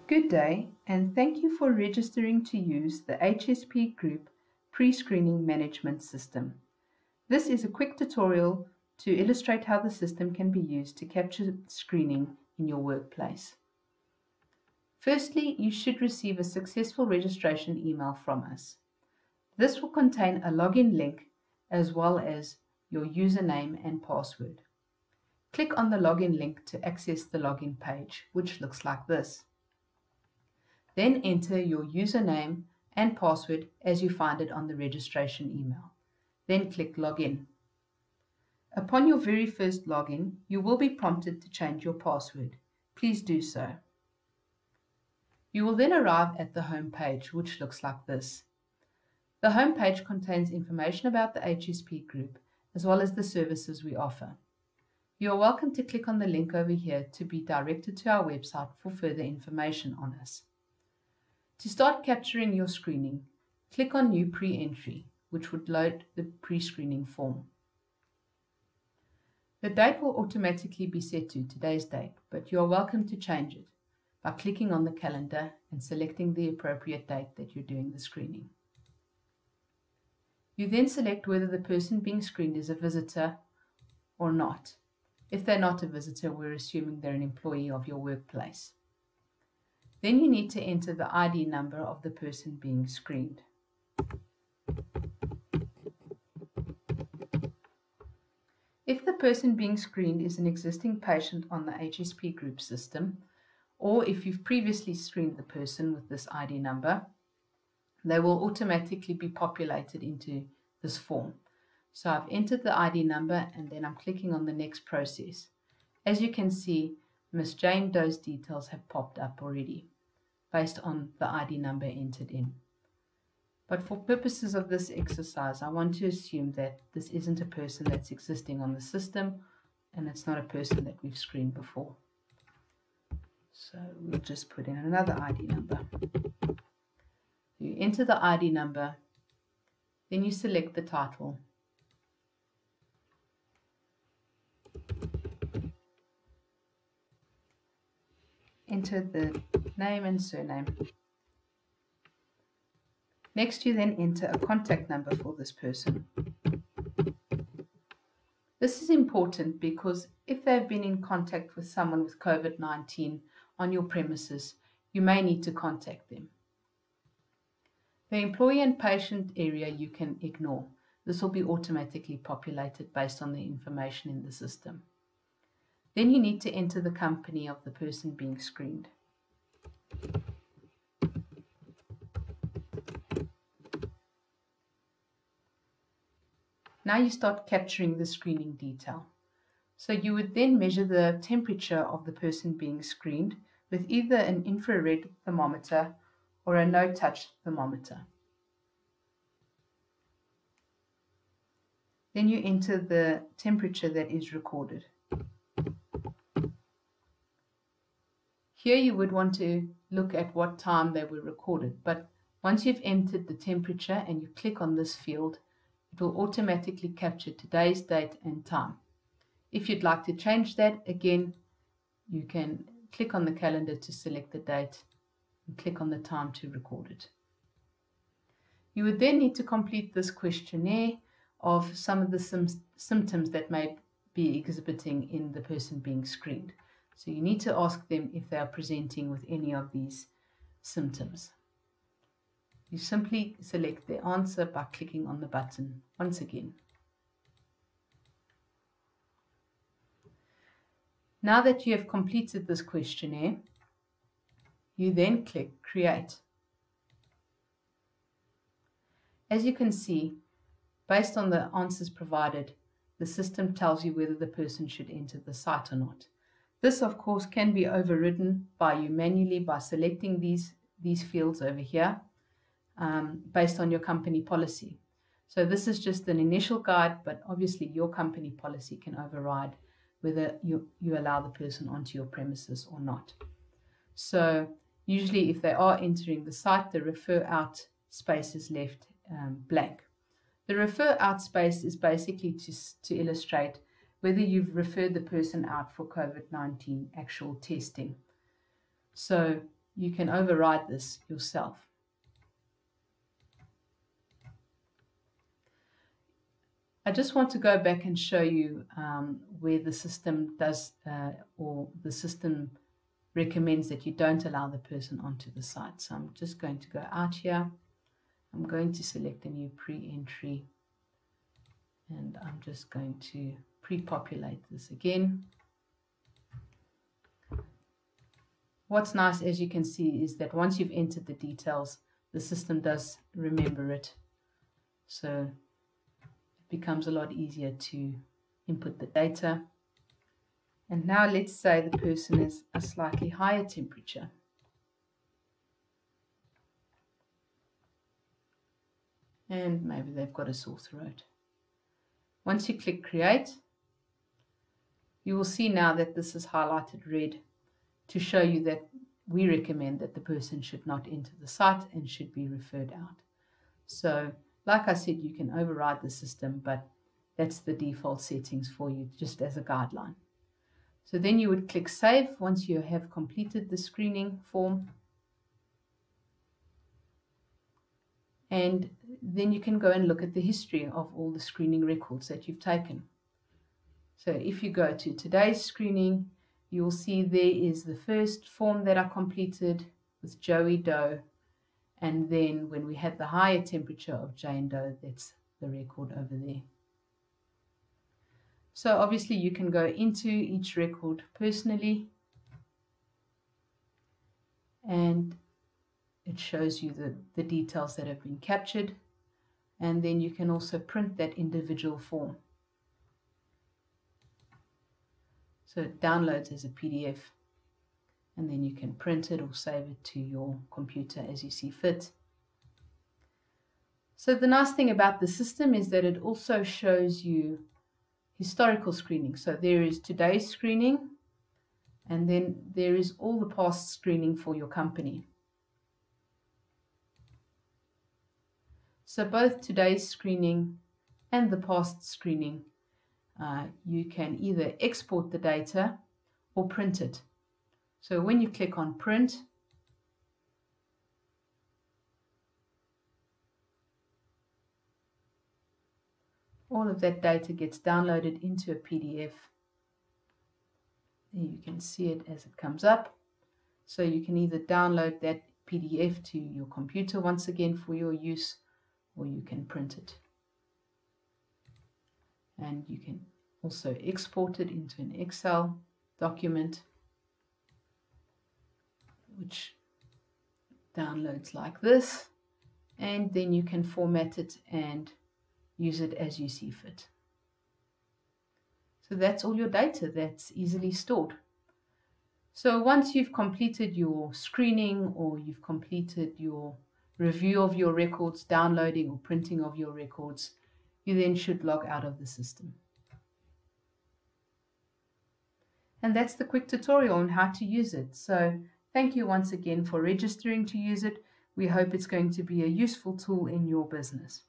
Good day, and thank you for registering to use the HSP Group Pre-Screening Management System. This is a quick tutorial to illustrate how the system can be used to capture screening in your workplace. Firstly, you should receive a successful registration email from us. This will contain a login link as well as your username and password. Click on the login link to access the login page, which looks like this. Then enter your username and password as you find it on the registration email. Then click Login. Upon your very first login, you will be prompted to change your password. Please do so. You will then arrive at the home page, which looks like this. The home page contains information about the HSP group as well as the services we offer. You are welcome to click on the link over here to be directed to our website for further information on us. To start capturing your screening, click on New Pre-Entry, which would load the pre-screening form. The date will automatically be set to today's date, but you are welcome to change it by clicking on the calendar and selecting the appropriate date that you're doing the screening. You then select whether the person being screened is a visitor or not. If they're not a visitor, we're assuming they're an employee of your workplace. Then you need to enter the ID number of the person being screened. If the person being screened is an existing patient on the HSP group system, or if you've previously screened the person with this ID number, they will automatically be populated into this form. So I've entered the ID number and then I'm clicking on the next process. As you can see, Ms. Jane Doe's details have popped up already, based on the ID number entered in. But for purposes of this exercise, I want to assume that this isn't a person that's existing on the system and it's not a person that we've screened before. So we'll just put in another ID number. You enter the ID number, then you select the title. Enter the name and surname. Next, you then enter a contact number for this person. This is important because if they've been in contact with someone with COVID-19 on your premises, you may need to contact them. The employee and patient area you can ignore. This will be automatically populated based on the information in the system. Then you need to enter the company of the person being screened. Now you start capturing the screening detail. So you would then measure the temperature of the person being screened with either an infrared thermometer or a no-touch thermometer. Then you enter the temperature that is recorded. Here you would want to look at what time they were recorded, but once you've entered the temperature and you click on this field, it will automatically capture today's date and time. If you'd like to change that, again, you can click on the calendar to select the date and click on the time to record it. You would then need to complete this questionnaire of some of the symptoms that may be exhibiting in the person being screened. So you need to ask them if they are presenting with any of these symptoms. You simply select the answer by clicking on the button once again. Now that you have completed this questionnaire, you then click Create. As you can see, based on the answers provided, the system tells you whether the person should enter the site or not. This, of course, can be overridden by you manually by selecting these fields over here based on your company policy. So this is just an initial guide, but obviously your company policy can override whether you allow the person onto your premises or not. So usually if they are entering the site, the refer out space is left blank. The refer out space is basically to illustrate whether you've referred the person out for COVID-19 actual testing. So you can override this yourself. I just want to go back and show you where the system does or the system recommends that you don't allow the person onto the site. So I'm just going to go out here. I'm going to select a new pre-entry, and I'm just going to pre-populate this again. What's nice, as you can see, is that once you've entered the details, the system does remember it. So it becomes a lot easier to input the data. And now let's say the person is a slightly higher temperature. And maybe they've got a sore throat. Once you click create, you will see now that this is highlighted red to show you that we recommend that the person should not enter the site and should be referred out. So, like I said, you can override the system, but that's the default settings for you, just as a guideline. So then you would click save once you have completed the screening form. And then you can go and look at the history of all the screening records that you've taken. So if you go to today's screening, you'll see there is the first form that I completed with Joey Doe. And then when we had the higher temperature of Jane Doe, that's the record over there. So obviously you can go into each record personally, and it shows you the details that have been captured, and then you can also print that individual form. So it downloads as a PDF, and then you can print it or save it to your computer as you see fit. So the nice thing about the system is that it also shows you historical screening. So there is today's screening, and then there is all the past screening for your company. So both today's screening and the past screening, you can either export the data or print it. So when you click on print, all of that data gets downloaded into a PDF. There you can see it as it comes up. So you can either download that PDF to your computer once again for your use, or you can print it. And you can also export it into an Excel document, which downloads like this, and then you can format it and use it as you see fit. So that's all your data that's easily stored. So once you've completed your screening, or you've completed your review of your records, downloading or printing of your records, you then should log out of the system. And that's the quick tutorial on how to use it. So thank you once again for registering to use it. We hope it's going to be a useful tool in your business.